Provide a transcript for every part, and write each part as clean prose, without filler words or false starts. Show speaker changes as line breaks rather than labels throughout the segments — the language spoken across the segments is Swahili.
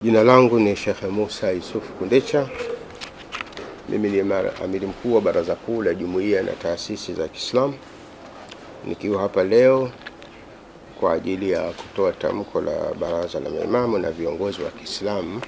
Jina langu ni Sheikh Musa Yusuf Kundecha. Mimi ni amiri mkuu wa Baraza Kuu la Jumuiya na Taasisi za Kiislamu. Nikiwa hapa leo kwa ajili ya kutoa tamko la Baraza la Maimamu na viongozi wa Kiislamu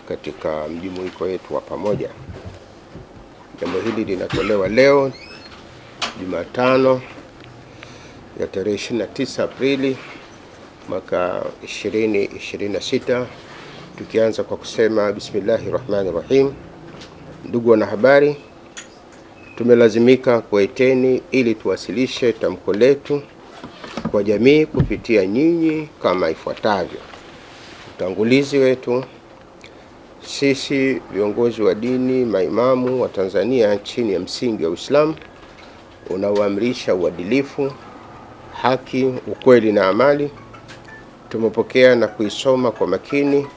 katika mjumuiko wetu wa pamoja. Jambo hili linatolewa leo Jumatano ya tarehe 29 Aprili mwaka 2026, tukianza kwa kusema Bismillahirrahmanirrahim. Ndugu wanahabari, tumelazimika kuwaiteni ili tuwasilishe tamko letu kwa jamii kupitia nyinyi kama ifuatavyo. Utangulizi wetu. Sisi viongozi wa dini maimamu wa Tanzania chini ya msingi wa Uislamu unaoamrisha uadilifu, haki, ukweli na amali, tumepokea na kuisoma kwa makini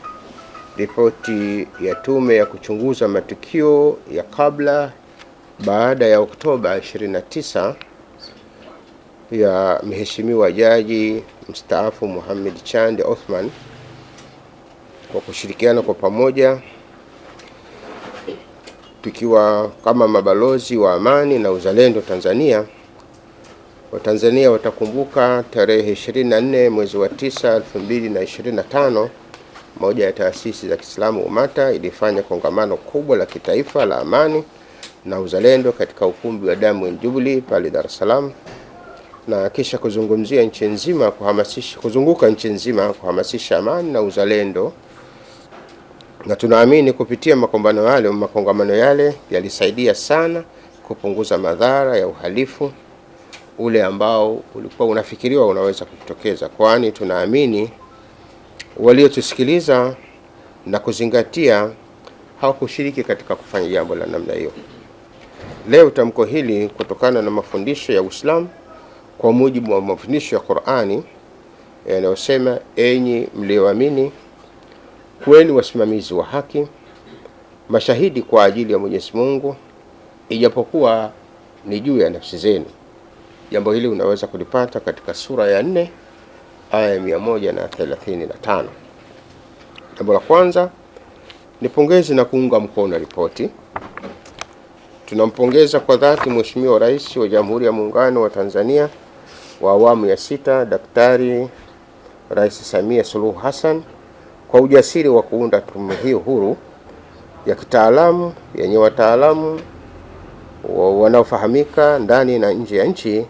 ripoti ya tume ya kuchunguza matukio ya kabla baada ya Oktoba 29 ya Mheshimiwa Jaji mstaafu Mohamed Chande Othman. Kwa kushirikiana kwa pamoja, tukiwa kama mabalozi wa amani na uzalendo Tanzania, Watanzania watakumbuka tarehe 24 mwezi wa 9 2025, moja ya taasisi za Kiislamu UMATA ilifanya kongamano kubwa la kitaifa la amani na uzalendo katika ukumbi wa Diamond Jubilee pale Dar es Salaam, na kisha kuzunguka nchi nzima kuhamasisha amani na uzalendo. Na tunaamini kupitia makongamano yale yalisaidia sana kupunguza madhara ya uhalifu ule ambao ulikuwa unafikiriwa unaweza kutokeza, kwani tunaamini waliotusikiliza na kuzingatia hawakushiriki katika kufanya jambo la namna hiyo. Leo tamko hili kutokana na mafundisho ya Uislamu kwa mujibu wa mafundisho ya Qur'ani yanayosema, enyi mlioamini, kuweni wasimamizi wa haki, mashahidi kwa ajili ya Mwenyezi Mungu, ijapokuwa ni juu ya nafsi zenu. Jambo hili unaweza kulipata katika sura ya 4 aya 135. Jambo la kwanza ni pongezi na kuunga mkono ripoti. Tunampongeza kwa dhati Mheshimiwa Rais wa Jamhuri ya Muungano wa Tanzania wa awamu ya 6, Daktari Rais Samia Suluhu Hassan kwa ujasiri wa kuunda tume hiyo huru ya kitaalamu yenye wataalamu wanaofahamika ndani na nje ya nchi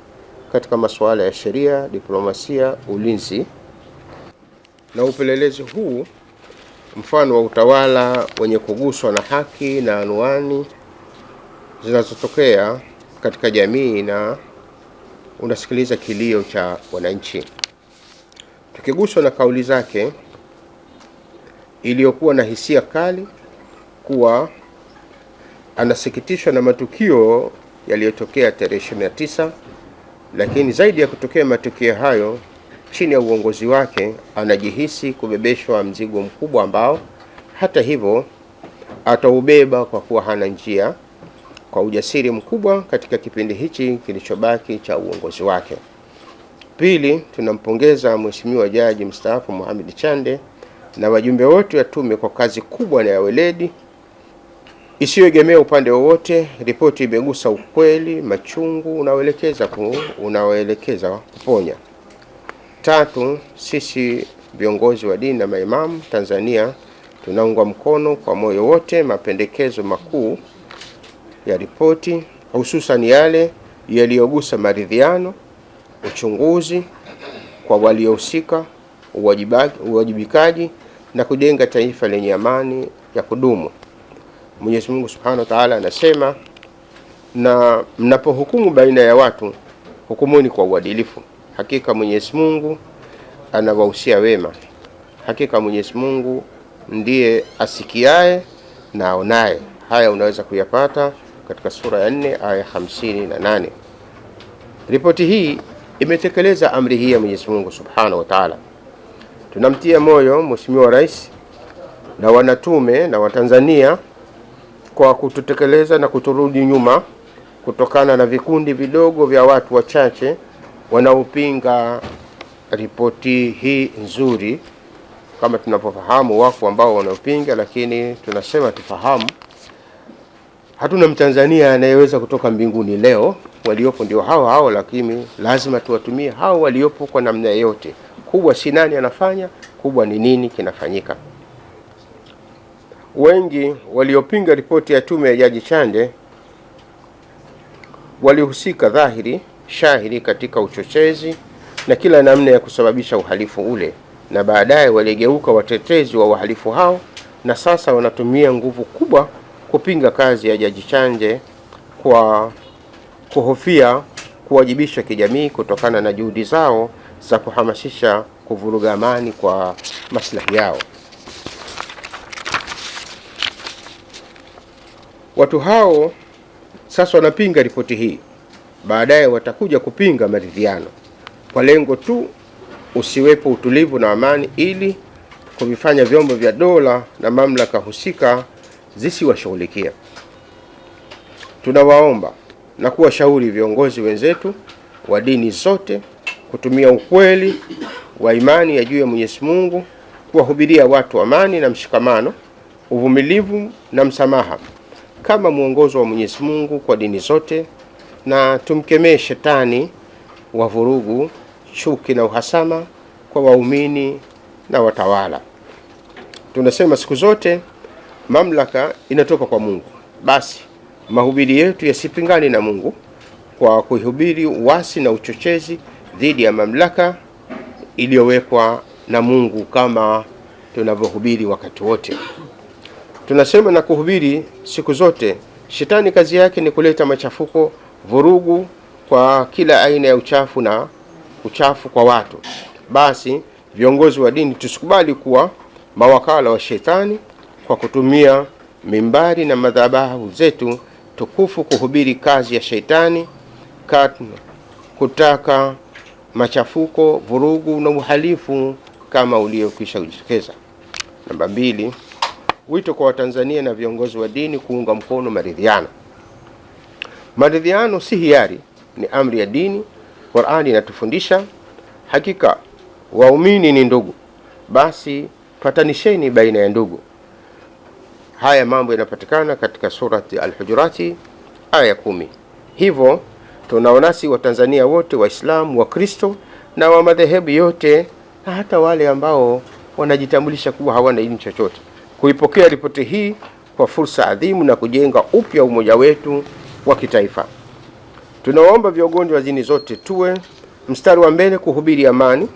katika masuala ya sheria, diplomasia, ulinzi na upelelezi. Huu mfano wa utawala wenye kuguswa na haki na anwani zinazotokea katika jamii na unasikiliza kilio cha wananchi. Tukiguswa na kauli zake iliyokuwa na hisia kali kuwa anasikitishwa na matukio yaliyotokea tarehe 29, lakini zaidi ya kutokea matukio hayo, chini ya uongozi wake anajihisi kubebeshwa mzigo mkubwa ambao hata hivyo ataubeba kwa kuwa hana njia, kwa ujasiri mkubwa katika kipindi hichi kilichobaki cha uongozi wake. Pili, tunampongeza Mheshimiwa Jaji mstaafu Mohamed Chande na wajumbe wote wa tume kwa kazi kubwa na ya weledi isiyoegemea upande wowote. Ripoti imegusa ukweli, machungu unaoelekeza kuponya. Tatu, sisi viongozi wa dini na maimamu Tanzania tunaunga mkono kwa moyo wote mapendekezo makuu ya ripoti, hususan yale yaliyogusa maridhiano, uchunguzi kwa waliohusika, uwajibikaji na kujenga taifa lenye amani ya kudumu. Mwenyezi Mungu Subhanahu wa Ta'ala anasema, na mnapohukumu baina ya watu, hukumuni kwa uadilifu. Hakika Mwenyezi Mungu anawahusia wema. Hakika Mwenyezi Mungu ndiye asikiaye na aonaye. Haya unaweza kuyapata katika sura ya 4 aya 58. Ripoti hii imetekeleza amri hii ya Mwenyezi Mungu Subhanahu wa Ta'ala. Tunamtia moyo Mheshimiwa Rais na wanatume na Watanzania kwa kututekeleza na kuturudi nyuma kutokana na vikundi vidogo vya watu wachache wanaopinga ripoti hii nzuri kama tunapofahamu wako ambao wanaopinga, lakini tunasema tufahamu, hatuna Mtanzania anayeweza kutoka mbinguni leo. Waliopo ndio hao, lakini lazima tuwatumie hao waliopo kwa namna yote. Kubwa si nani anafanya, kubwa ni nini kinafanyika. Wengi waliopinga ripoti ya tume ya Jaji Chande walihusika dhahiri shahiri katika uchochezi na kila namna ya kusababisha uhalifu ule, na baadaye waligeuka watetezi wa uhalifu hao, na sasa wanatumia nguvu kubwa kupinga kazi ya Jaji Chande kwa kuhofia kuwajibisha kijamii kutokana na juhudi zao za kuhamasisha kuvuruga amani kwa maslahi yao. Watu hao sasa wanapinga ripoti hii, baadaye watakuja kupinga maridhiano kwa lengo tu usiwepo utulivu na amani, ili kuvifanya vyombo vya dola na mamlaka husika zisiwashughulikia. Tunawaomba na kuwashauri viongozi wenzetu wa dini zote kutumia ukweli wa imani ya juu ya Mwenyezi Mungu kuwahubiria watu amani na mshikamano, uvumilivu na msamaha kama mwongozo wa Mwenyezi Mungu kwa dini zote, na tumkemee shetani wa vurugu, chuki na uhasama kwa waumini na watawala. Tunasema siku zote mamlaka inatoka kwa Mungu. Basi mahubiri yetu yasipingane na Mungu kwa kuhubiri uasi na uchochezi dhidi ya mamlaka iliyowekwa na Mungu, kama tunavyohubiri wakati wote. Tunasema na kuhubiri siku zote, shetani kazi yake ni kuleta machafuko, vurugu kwa kila aina ya uchafu kwa watu. Basi viongozi wa dini tusikubali kuwa mawakala wa shetani kwa kutumia mimbari na madhabahu zetu tukufu kuhubiri kazi ya shetani, kutaka machafuko, vurugu na uhalifu kama uliokwisha kujitokeza. Namba 2, wito kwa Watanzania na viongozi wa dini kuunga mkono maridhiano. Maridhiano si hiari, ni amri ya dini. Qur'ani inatufundisha, hakika waumini ni ndugu, basi patanisheni baina ya ndugu. Haya mambo yanapatikana katika surati Al-Hujurati aya 10. Hivyo tunaonasi Watanzania wote, Waislamu, Wakristo na wa madhehebu yote, na hata wale ambao wanajitambulisha kuwa hawana dini chochote, kuipokea ripoti hii kwa fursa adhimu na kujenga upya umoja wetu wa kitaifa. Tunaomba viongozi wa dini zote tuwe mstari wa mbele kuhubiri amani,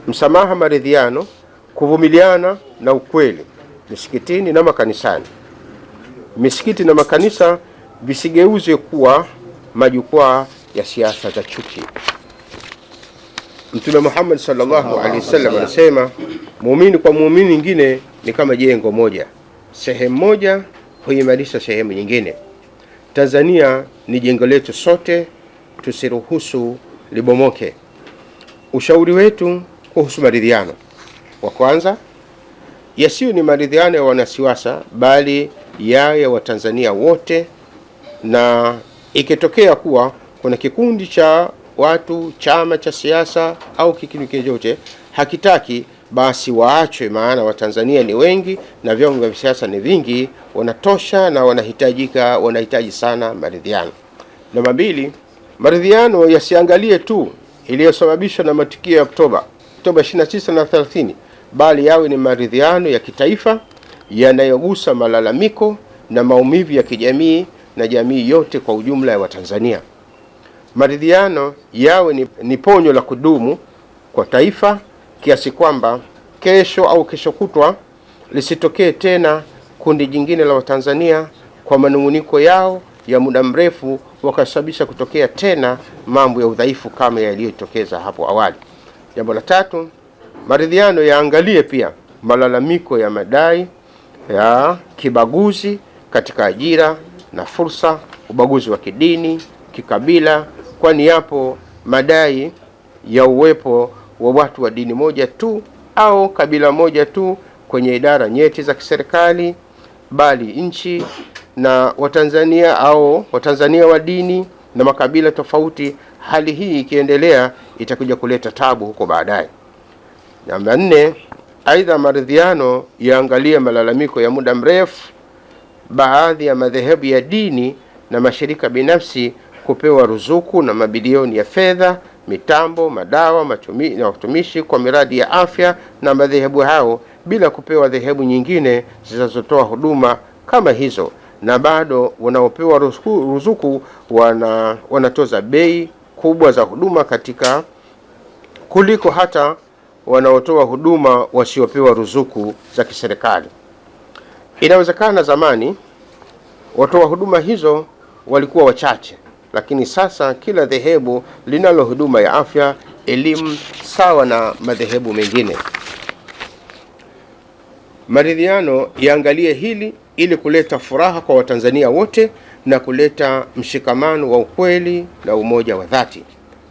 msamaha, maridhiano, kuvumiliana na ukweli misikitini na makanisani. Misikiti na makanisa visigeuze kuwa majukwaa ya siasa za chuki. Mtume Muhammad sallallahu alaihi wasallam anasema, muumini kwa muumini nyingine ni kama jengo moja, sehemu moja huimarisha sehemu nyingine. Tanzania ni jengo letu sote, tusiruhusu libomoke. Ushauri wetu kuhusu maridhiano: wa kwanza, yasiyo ni maridhiano ya wanasiasa, bali ya Watanzania wote, na ikitokea kuwa kuna kikundi cha watu, chama cha siasa au kikundi chochote hakitaki, basi waachwe, maana Watanzania ni wengi na vyombo vya siasa ni vingi, wanatosha na wanahitaji sana maridhiano. Namba 2, maridhiano yasiangalie tu iliyosababishwa na matukio ya Oktoba 29 na 30, bali yawe ni maridhiano ya kitaifa yanayogusa malalamiko na maumivu ya kijamii na jamii yote kwa ujumla ya Watanzania. Maridhiano yawe ni ponyo la kudumu kwa taifa, kiasi kwamba kesho au kesho kutwa lisitokee tena kundi jingine la Watanzania kwa manunguniko yao ya muda mrefu wakasababisha kutokea tena mambo ya udhaifu kama yaliyotokeza hapo awali. Jambo la 3, maridhiano yaangalie pia malalamiko ya madai ya kibaguzi katika ajira na fursa, ubaguzi wa kidini, kikabila, kwani yapo madai ya uwepo wa watu wa dini moja tu au kabila moja tu kwenye idara nyeti za kiserikali, bali nchi na Watanzania au Watanzania wa dini na makabila tofauti. Hali hii ikiendelea itakuja kuleta tabu huko baadaye. Namba 4, Aidha, maridhiano yaangalie malalamiko ya muda mrefu baadhi ya madhehebu ya dini na mashirika binafsi kupewa ruzuku na mabilioni ya fedha, mitambo, madawa na watumishi kwa miradi ya afya na madhehebu hao bila kupewa dhehebu nyingine zinazotoa huduma kama hizo, na bado wanaopewa ruzuku wanatoza bei kubwa za huduma kuliko hata wanaotoa huduma wasiopewa ruzuku za kiserikali. Inawezekana zamani watoa huduma hizo walikuwa wachache, lakini sasa kila dhehebu linalo huduma ya afya, elimu sawa na madhehebu mengine. Maridhiano yaangalie hili ili kuleta furaha kwa Watanzania wote na kuleta mshikamano wa ukweli na umoja wa dhati.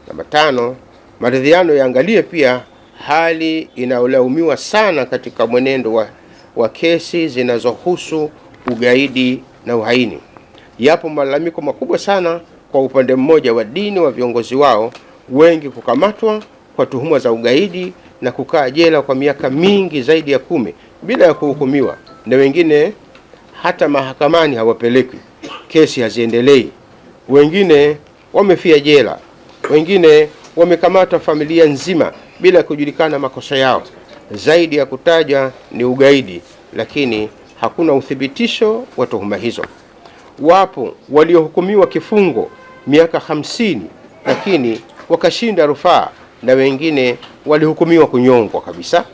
Namba 5, maridhiano yaangalie pia hali inayolaumiwa sana katika mwenendo wa kesi zinazohusu ugaidi na uhaini. Yapo malalamiko makubwa sana kwa upande mmoja wa dini wa viongozi wao wengi kukamatwa kwa tuhuma za ugaidi na kukaa jela kwa miaka mingi zaidi ya 10 bila ya kuhukumiwa, na wengine hata mahakamani hawapelekwi, kesi haziendelei, wengine wamefia jela, wengine wamekamata familia nzima bila kujulikana makosa yao. Zaidi ya kutaja ni ugaidi, lakini hakuna uthibitisho wa tuhuma hizo. Wapo waliohukumiwa kifungo miaka 50 lakini wakashinda rufaa, na wengine walihukumiwa kunyongwa kabisa.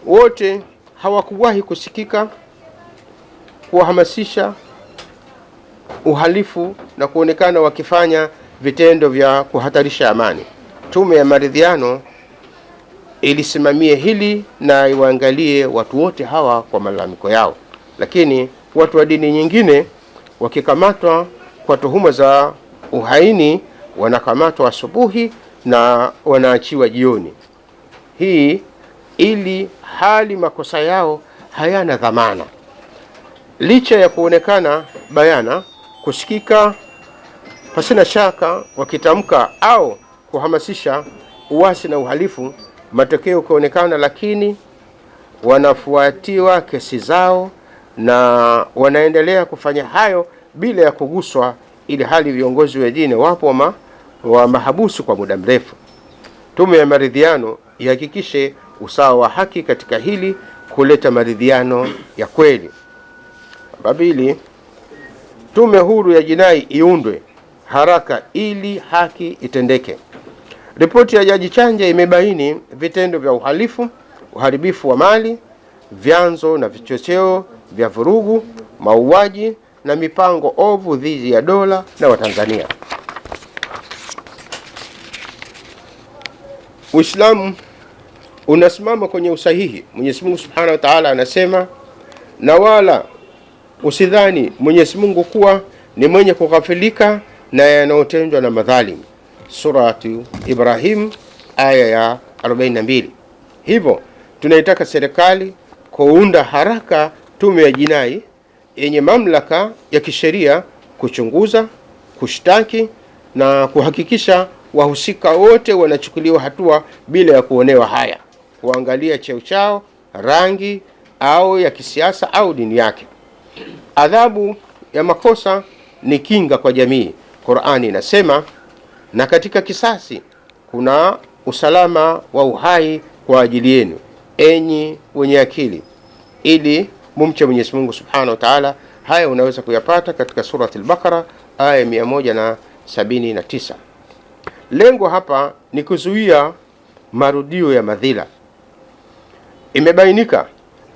Wote hawakuwahi kusikika kuhamasisha uhalifu na kuonekana wakifanya vitendo vya kuhatarisha amani. Tume ya Maridhiano ilisimamie hili na iwaangalie watu wote hawa kwa malalamiko yao. Lakini watu wa dini nyingine wakikamatwa kwa tuhuma za uhaini wanakamatwa asubuhi na wanaachiwa jioni. Hii ili hali makosa yao hayana dhamana. Licha ya kuonekana bayana, kusikika pasina shaka wakitamka au kuhamasisha uasi na uhalifu, matokeo kuonekana, lakini wanafuatiwa kesi zao na wanaendelea kufanya hayo bila ya kuguswa, ili hali viongozi wengine wapo wa mahabusu kwa muda mrefu. Tume ya Maridhiano ihakikishe usawa wa haki katika hili, kuleta maridhiano ya kweli. Babili, tume huru ya jinai iundwe haraka ili haki itendeke. Ripoti ya Jaji Chanja imebaini vitendo vya uhalifu, uharibifu wa mali, vyanzo na vichocheo vya vurugu, mauaji na mipango ovu dhidi ya dola na Watanzania. Uislamu unasimama kwenye usahihi. Mwenyezi Mungu Subhanahu wa Ta'ala anasema, na wala usidhani Mwenyezi Mungu kuwa ni mwenye kughafilika na yanayotendwa na madhalim. Suratu Ibrahim aya ya 42. Hivyo tunaitaka serikali kuunda haraka tume ya jinai yenye mamlaka ya kisheria kuchunguza, kushtaki na kuhakikisha wahusika wote wanachukuliwa hatua bila ya kuonewa haya, kuangalia cheo chao, rangi au ya kisiasa au dini yake. Adhabu ya makosa ni kinga kwa jamii. Qur'ani inasema, na katika kisasi kuna usalama wa uhai kwa ajili yenu, enyi wenye akili, ili mumche Mwenyezi Mungu Subhanahu wa Ta'ala. Haya unaweza kuyapata katika surati al-Baqara aya 179. Lengo hapa ni kuzuia marudio ya madhila. Imebainika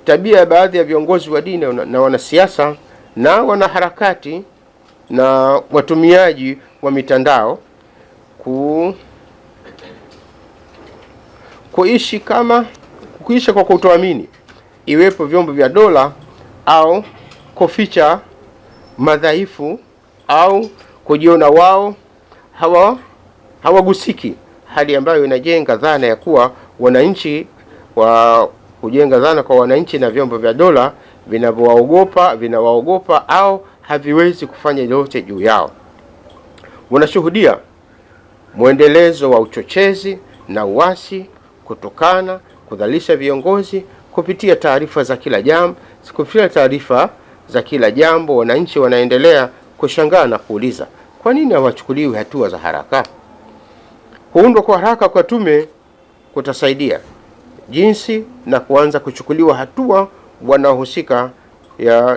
tabia ya baadhi ya viongozi wa dini na wanasiasa na wanaharakati na watumiaji wa mitandao kuishi kwa kutoamini, iwepo vyombo vya dola, au kuficha madhaifu au kujiona wao hawagusiki, hali ambayo inajenga dhana ya kuwa kujenga dhana kwa wananchi na vyombo vya dola vinawaogopa au haviwezi kufanya lolote juu yao. Wanashuhudia mwendelezo wa uchochezi na uasi, kutukana, kudhalisha viongozi, kupitia taarifa za kila jambo, wananchi wanaendelea kushangaa na kuuliza, kwa nini hawachukuliwi hatua za haraka? Kuundwa kwa haraka kwa tume kutasaidia jinsi na kuanza kuchukuliwa hatua wanaohusika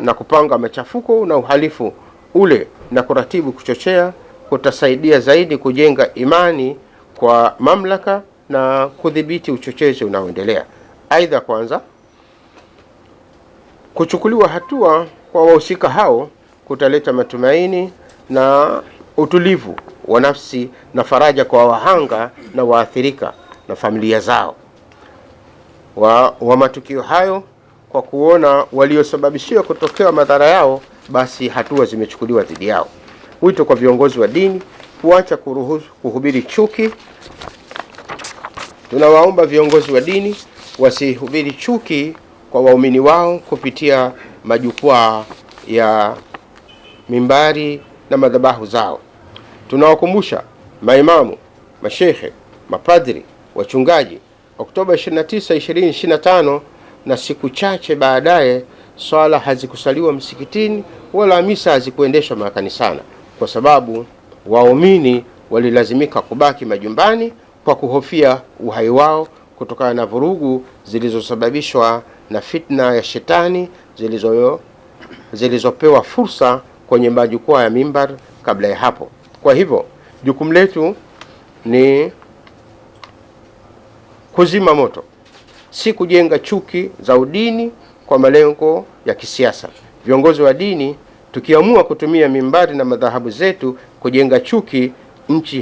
na kupanga machafuko na uhalifu ule na kuratibu kuchochea, kutasaidia zaidi kujenga imani kwa mamlaka na kudhibiti uchochezi unaoendelea. Aidha, kwanza kuchukuliwa hatua kwa wahusika hao kutaleta matumaini na utulivu wa nafsi na faraja kwa wahanga na waathirika na familia zao wa matukio hayo, kwa kuona waliosababishia kutokea madhara yao, basi hatua zimechukuliwa dhidi yao. Wito kwa viongozi wa dini kuacha kuhubiri chuki. Tunawaomba viongozi wa dini wasihubiri chuki kwa waumini wao kupitia majukwaa ya mimbari na madhabahu zao. Tunawakumbusha maimamu, mashehe, mapadri, wachungaji, Oktoba 29, 2025 na siku chache baadaye, swala hazikusaliwa msikitini wala misa hazikuendeshwa makanisani, kwa sababu waumini walilazimika kubaki majumbani kwa kuhofia uhai wao kutokana na vurugu zilizosababishwa na fitna ya shetani zilizopewa fursa kwenye majukwaa ya mimbar kabla ya hapo. Kwa hivyo jukumu letu ni kuzima moto, si kujenga chuki za udini kwa malengo ya kisiasa. Viongozi wa dini tukiamua kutumia mimbari na madhahabu zetu kujenga chuki, nchi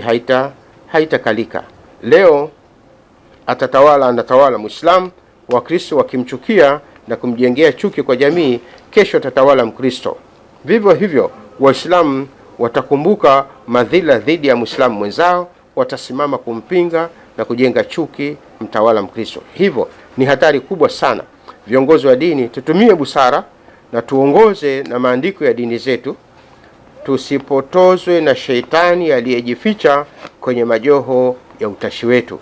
haitakalika. Leo anatawala Muislamu, Wakristo wakimchukia na kumjengea chuki kwa jamii, kesho atatawala Mkristo. Vivyo hivyo Waislamu watakumbuka madhila dhidi ya Muislamu mwenzao, watasimama kumpinga na kujenga chuki mtawala Mkristo. Hivyo ni hatari kubwa sana. Viongozi wa dini tutumie busara na tuongoze na maandiko ya dini zetu, tusipotozwe na sheitani aliyejificha kwenye majoho ya utashi wetu.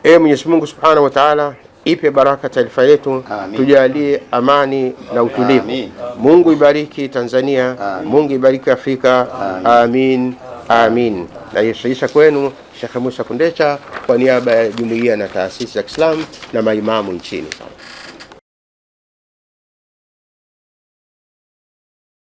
Mwenyezi Mungu Subhanahu wa Ta'ala ipe baraka taifa letu, tujalie amani na utulivu. Mungu ibariki Tanzania. Mungu ibariki Afrika. Amin. Amin. Na yesuisha kwenu Sheikh Musa Kundecha kwa niaba ya jumuiya na taasisi za Kiislamu na maimamu nchini.